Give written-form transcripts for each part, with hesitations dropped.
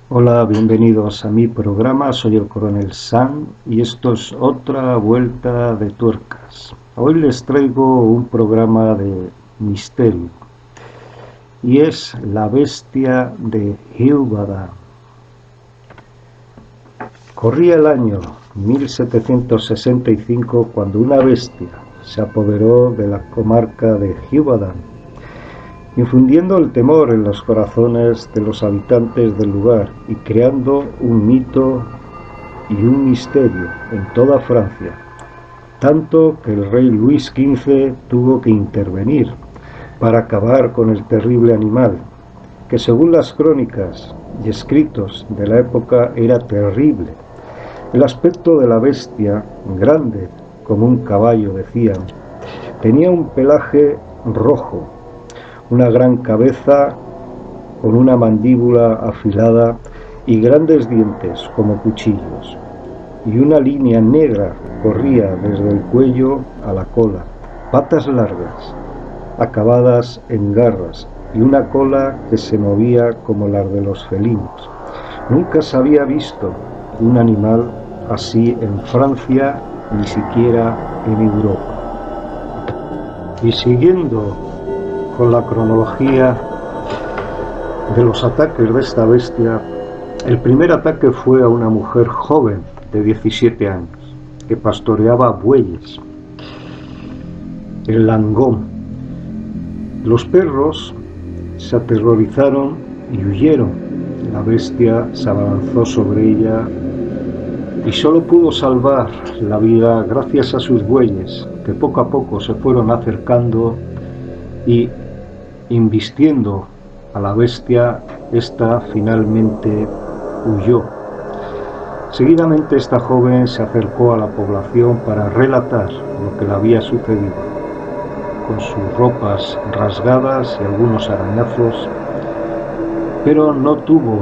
Hola, bienvenidos a mi programa. Soy el Coronel Sam y esto es otra vuelta de tuercas. Hoy les traigo un programa de misterio y es La bestia de Hilbada. Corría el año 1765 cuando una bestia se apoderó de la comarca de Hilbada, infundiendo el temor en los corazones de los habitantes del lugar y creando un mito y un misterio en toda Francia, tanto que el rey Luis XV tuvo que intervenir para acabar con el terrible animal, que según las crónicas y escritos de la época era terrible. El aspecto de la bestia, grande como un caballo decían, tenía un pelaje rojo, una gran cabeza con una mandíbula afilada y grandes dientes como cuchillos, y una línea negra corría desde el cuello a la cola, patas largas, acabadas en garras, y una cola que se movía como la de los felinos. Nunca se había visto un animal así en Francia, ni siquiera en Europa. Y siguiendo con la cronología de los ataques de esta bestia, el primer ataque fue a una mujer joven de 17 años que pastoreaba bueyes en Langón. Los perros se aterrorizaron y huyeron. La bestia se abalanzó sobre ella y solo pudo salvar la vida gracias a sus bueyes, que poco a poco se fueron acercando y invistiendo a la bestia. Esta finalmente huyó. Seguidamente esta joven se acercó a la población para relatar lo que le había sucedido, con sus ropas rasgadas y algunos arañazos, pero no tuvo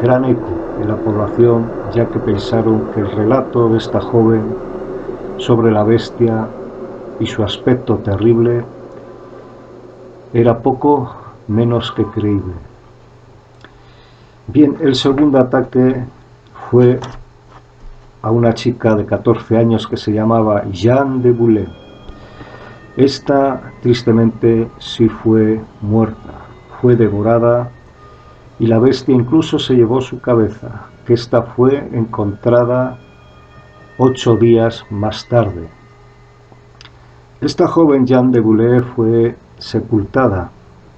gran eco en la población, ya que pensaron que el relato de esta joven sobre la bestia y su aspecto terrible era poco menos que creíble. Bien, el segundo ataque fue a una chica de 14 años que se llamaba Jeanne de Boulet. Esta tristemente sí fue muerta, fue devorada, y la bestia incluso se llevó su cabeza, que esta fue encontrada 8 días más tarde. Esta joven Jeanne de Boulet fue sepultada,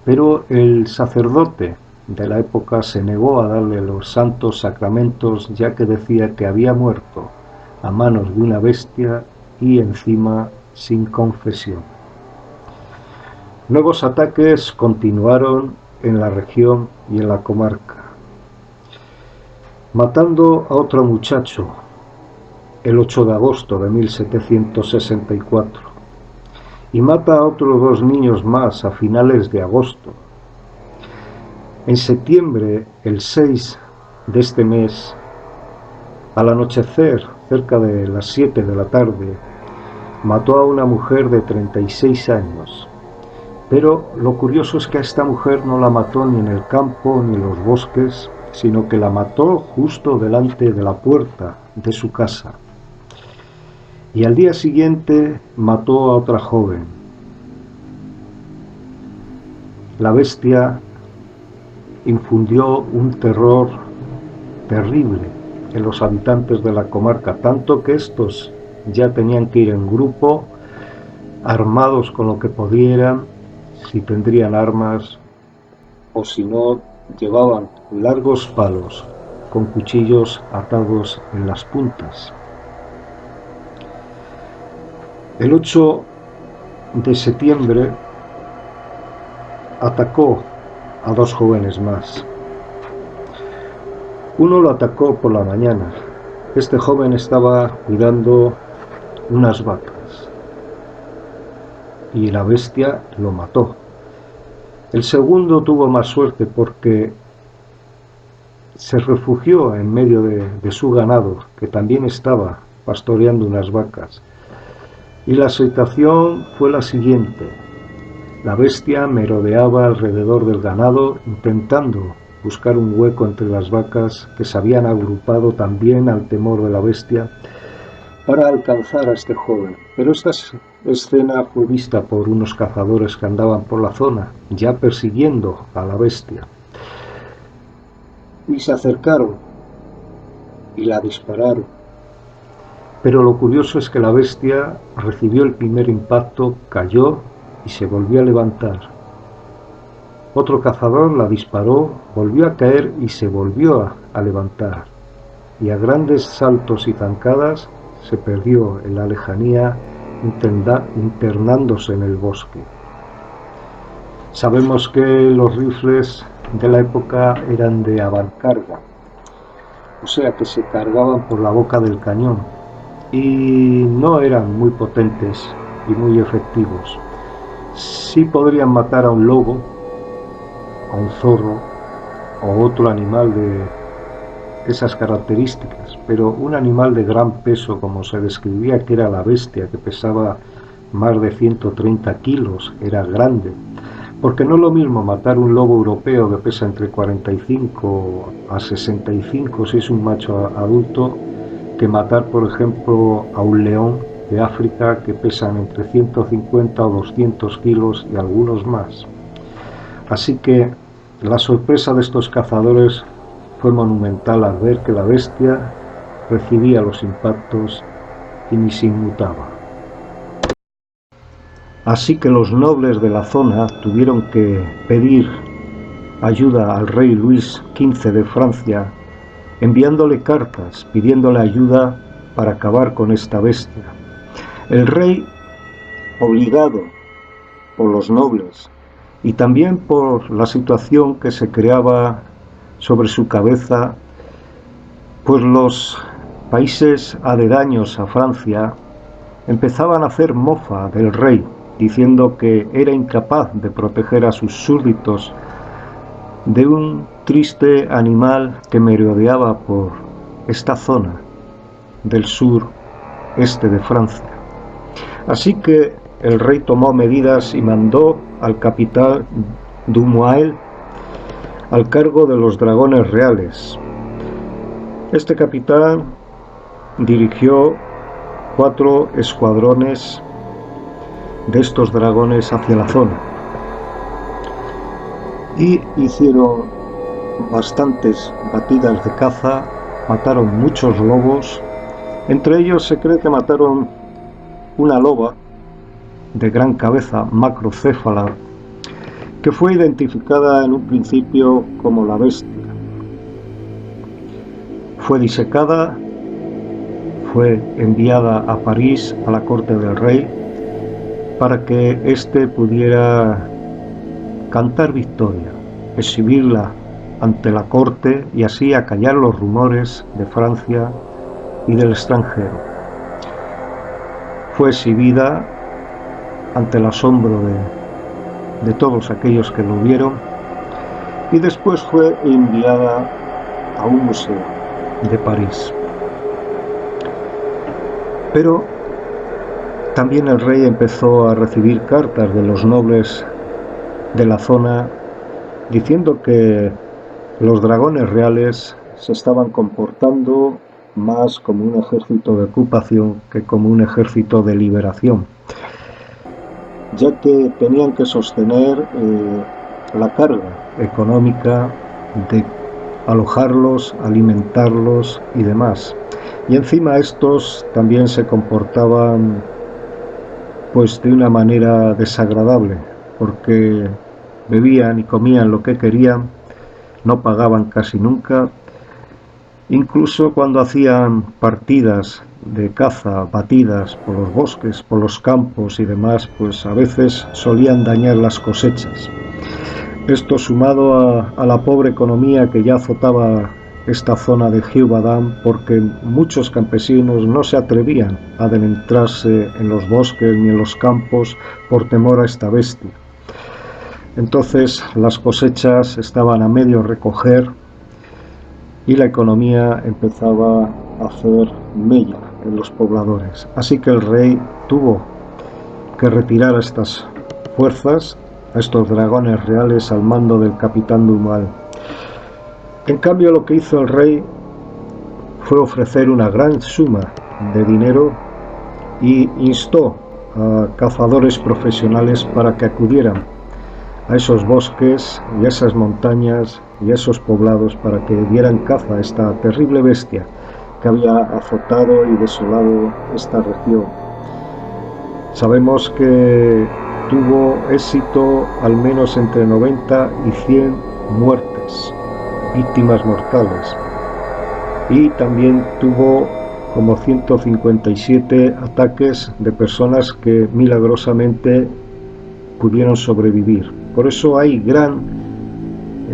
pero el sacerdote de la época se negó a darle los santos sacramentos, ya que decía que había muerto a manos de una bestia y encima sin confesión. Nuevos ataques continuaron en la región y en la comarca, matando a otro muchacho el 8 de agosto de 1764 y mata a otros 2 niños más a finales de agosto. En septiembre, el 6 de este mes, al anochecer, cerca de las 7 de la tarde, mató a una mujer de 36 años. Pero lo curioso es que a esta mujer no la mató ni en el campo ni en los bosques, sino que la mató justo delante de la puerta de su casa. Y al día siguiente mató a otra joven. La bestia infundió un terror terrible en los habitantes de la comarca, tanto que estos ya tenían que ir en grupo, armados con lo que pudieran, si tendrían armas, o si no, llevaban largos palos con cuchillos atados en las puntas. El 8 de septiembre atacó a 2 jóvenes más. Uno lo atacó por la mañana. Este joven estaba cuidando unas vacas y la bestia lo mató. El segundo tuvo más suerte porque se refugió en medio de su ganado, que también estaba pastoreando unas vacas. Y la situación fue la siguiente. La bestia merodeaba alrededor del ganado intentando buscar un hueco entre las vacas que se habían agrupado también al temor de la bestia para alcanzar a este joven. Pero esta escena fue vista por unos cazadores que andaban por la zona, ya persiguiendo a la bestia. Y se acercaron y la dispararon. Pero lo curioso es que la bestia recibió el primer impacto, cayó y se volvió a levantar. Otro cazador la disparó, volvió a caer y se volvió a levantar. Y a grandes saltos y zancadas se perdió en la lejanía, internándose en el bosque. Sabemos que los rifles de la época eran de avancarga, o sea que se cargaban por la boca del cañón y no eran muy potentes y muy efectivos. Sí podrían matar a un lobo, a un zorro o otro animal de esas características, pero un animal de gran peso, como se describía que era la bestia, que pesaba más de 130 kilos, era grande, porque no es lo mismo matar un lobo europeo que pesa entre 45 a 65 si es un macho adulto, que matar, por ejemplo, a un león de África que pesan entre 150 o 200 kilos y algunos más. Así que la sorpresa de estos cazadores fue monumental al ver que la bestia recibía los impactos y ni se inmutaba. Así que los nobles de la zona tuvieron que pedir ayuda al rey Luis XV de Francia, enviándole cartas pidiéndole ayuda para acabar con esta bestia. El rey, obligado por los nobles y también por la situación que se creaba sobre su cabeza, pues los países aledaños a Francia empezaban a hacer mofa del rey, diciendo que era incapaz de proteger a sus súbditos de un triste animal que merodeaba por esta zona del sur este de Francia. Así que el rey tomó medidas y mandó al capitán Dumoiselle al cargo de los dragones reales. Este capitán dirigió 4 escuadrones de estos dragones hacia la zona y hicieron bastantes batidas de caza, mataron muchos lobos, entre ellos se cree que mataron una loba de gran cabeza, macrocéfala, que fue identificada en un principio como la bestia. Fue disecada, fue enviada a París, a la corte del rey, para que éste pudiera cantar victoria, exhibirla ante la corte y así acallar los rumores de Francia y del extranjero. Fue exhibida ante el asombro de todos aquellos que lo vieron y después fue enviada a un museo de París. Pero también el rey empezó a recibir cartas de los nobles de la zona diciendo que los dragones reales se estaban comportando más como un ejército de ocupación que como un ejército de liberación, ya que tenían que sostener la carga económica de alojarlos, alimentarlos y demás. Y encima estos también se comportaban pues de una manera desagradable, porque bebían y comían lo que querían, no pagaban casi nunca, incluso cuando hacían partidas de caza, batidas por los bosques, por los campos y demás, pues a veces solían dañar las cosechas. Esto sumado a la pobre economía que ya azotaba esta zona de Givaudan, porque muchos campesinos no se atrevían a adentrarse en los bosques ni en los campos por temor a esta bestia. Entonces las cosechas estaban a medio recoger y la economía empezaba a hacer mella en los pobladores. Así que el rey tuvo que retirar a estas fuerzas, a estos dragones reales al mando del capitán Dumoiselle. En cambio, lo que hizo el rey fue ofrecer una gran suma de dinero y instó a cazadores profesionales para que acudieran a esos bosques y a esas montañas y a esos poblados para que dieran caza a esta terrible bestia que había azotado y desolado esta región. Sabemos que tuvo éxito al menos entre 90 y 100 muertes, víctimas mortales, y también tuvo como 157 ataques de personas que milagrosamente pudieron sobrevivir. Por eso hay gran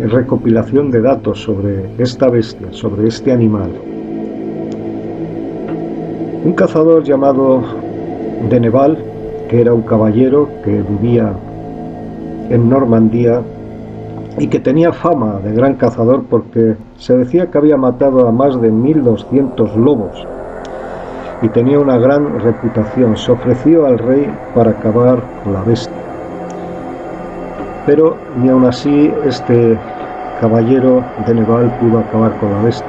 recopilación de datos sobre esta bestia, sobre este animal. Un cazador llamado Deneval, que era un caballero que vivía en Normandía y que tenía fama de gran cazador porque se decía que había matado a más de 1200 lobos y tenía una gran reputación, se ofreció al rey para acabar con la bestia. Pero ni aun así este caballero Deneval pudo acabar con la bestia,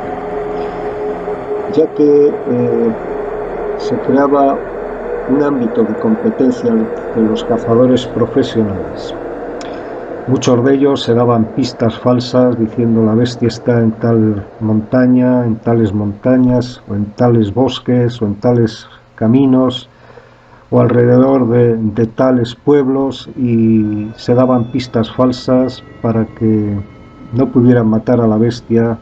ya que se creaba un ámbito de competencia de los cazadores profesionales. Muchos de ellos se daban pistas falsas diciendo la bestia está en tal montaña, en tales montañas, o en tales bosques, o en tales caminos, o alrededor de tales pueblos, y se daban pistas falsas para que no pudieran matar a la bestia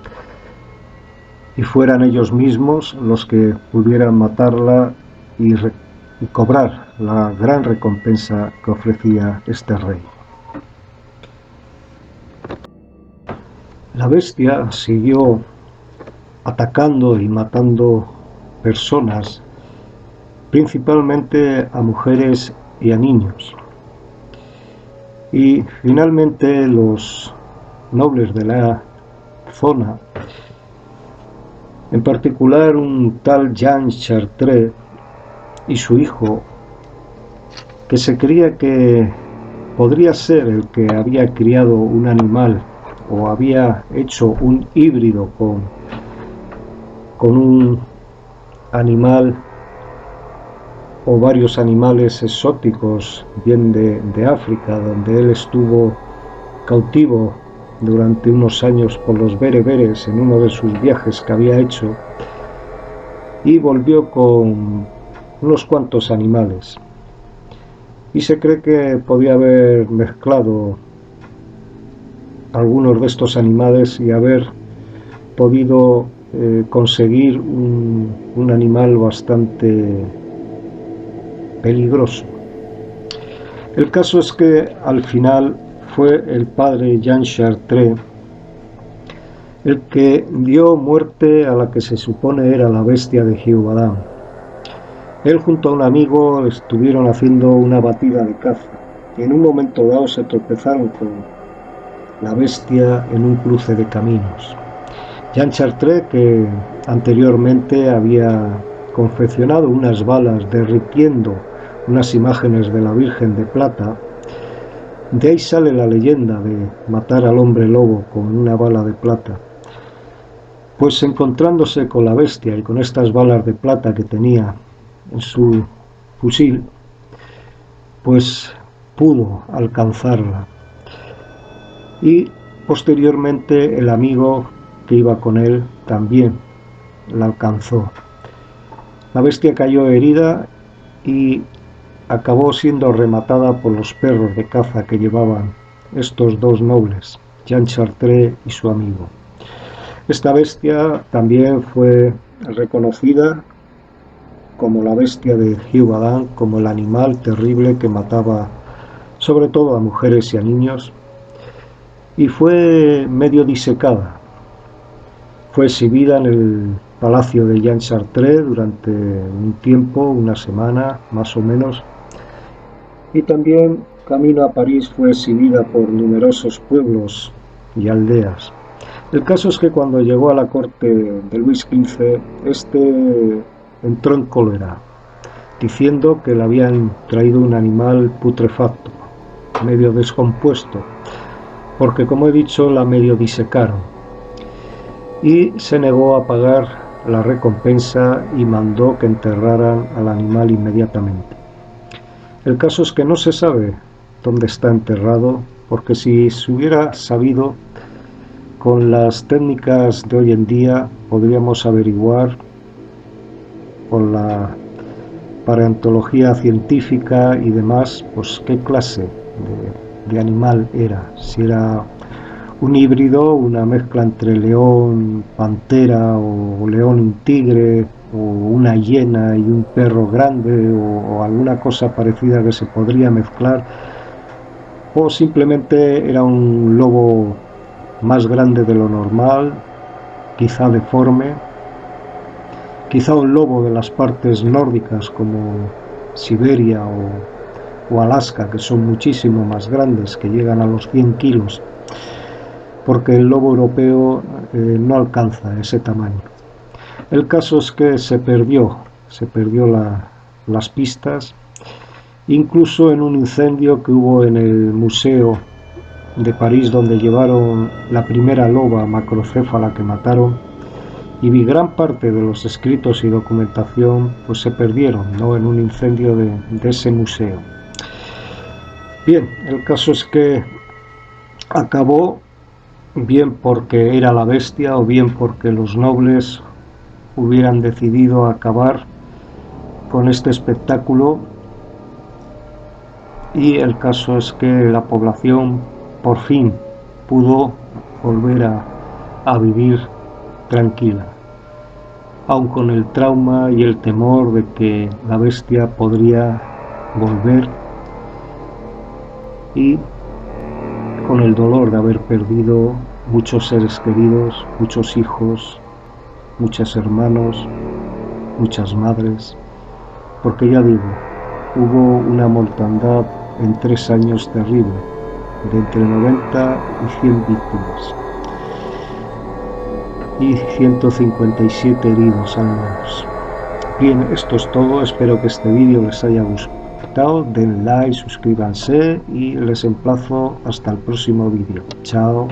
y fueran ellos mismos los que pudieran matarla y cobrar la gran recompensa que ofrecía este rey. La bestia siguió atacando y matando personas, principalmente a mujeres y a niños. Y finalmente los nobles de la zona, en particular un tal Jean Chartres y su hijo, que se creía que podría ser el que había criado un animal o había hecho un híbrido con un animal o varios animales exóticos, bien de África, donde él estuvo cautivo durante unos años por los bereberes en uno de sus viajes que había hecho, y volvió con unos cuantos animales. Y se cree que podía haber mezclado algunos de estos animales y haber podido conseguir un animal bastante peligroso. El caso es que al final fue el padre Jean Chartres el que dio muerte a la que se supone era la bestia de Givaudan. Él junto a un amigo estuvieron haciendo una batida de caza y en un momento dado se tropezaron con la bestia en un cruce de caminos. Jean Chartres, que anteriormente había confeccionado unas balas derritiendo unas imágenes de la Virgen de Plata, de ahí sale la leyenda de matar al hombre lobo con una bala de plata. Pues encontrándose con la bestia y con estas balas de plata que tenía en su fusil, pues pudo alcanzarla. Y posteriormente el amigo que iba con él también la alcanzó. La bestia cayó herida y acabó siendo rematada por los perros de caza que llevaban estos dos nobles, Jean Chartres y su amigo. Esta bestia también fue reconocida como la bestia de Givaudan, como el animal terrible que mataba sobre todo a mujeres y a niños, y fue medio disecada. Fue exhibida en el palacio de Jean Chartres durante un tiempo, una semana más o menos, y también camino a París fue exhibida por numerosos pueblos y aldeas. El caso es que cuando llegó a la corte de Luis XV, este entró en cólera, diciendo que le habían traído un animal putrefacto, medio descompuesto, porque como he dicho la medio disecaron. y se negó a pagar la recompensa y mandó que enterraran al animal inmediatamente. El caso es que no se sabe dónde está enterrado, porque si se hubiera sabido, con las técnicas de hoy en día podríamos averiguar con la paleontología científica y demás, pues qué clase de animal era. Si era un híbrido, una mezcla entre león, pantera o león y un tigre, o una hiena y un perro grande, o alguna cosa parecida que se podría mezclar, o simplemente era un lobo más grande de lo normal, quizá deforme, quizá un lobo de las partes nórdicas como Siberia o Alaska, que son muchísimo más grandes, que llegan a los 100 kilos, porque el lobo europeo no alcanza ese tamaño. El caso es que se perdió las pistas, incluso en un incendio que hubo en el museo de París, donde llevaron la primera loba macrocéfala que mataron, y vi gran parte de los escritos y documentación pues se perdieron, ¿no?, en un incendio de ese museo. Bien, el caso es que acabó, bien porque era la bestia o bien porque los nobles hubieran decidido acabar con este espectáculo, y el caso es que la población por fin pudo volver a vivir tranquila, aun con el trauma y el temor de que la bestia podría volver, y con el dolor de haber perdido muchos seres queridos, muchos hijos, muchos hermanos, muchas madres, porque ya digo, hubo una mortandad en 3 años terrible, de entre 90 y 100 víctimas, y 157 heridos al menos. Bien, esto es todo, espero que este vídeo les haya gustado, den like, suscríbanse y les emplazo hasta el próximo vídeo. Chao.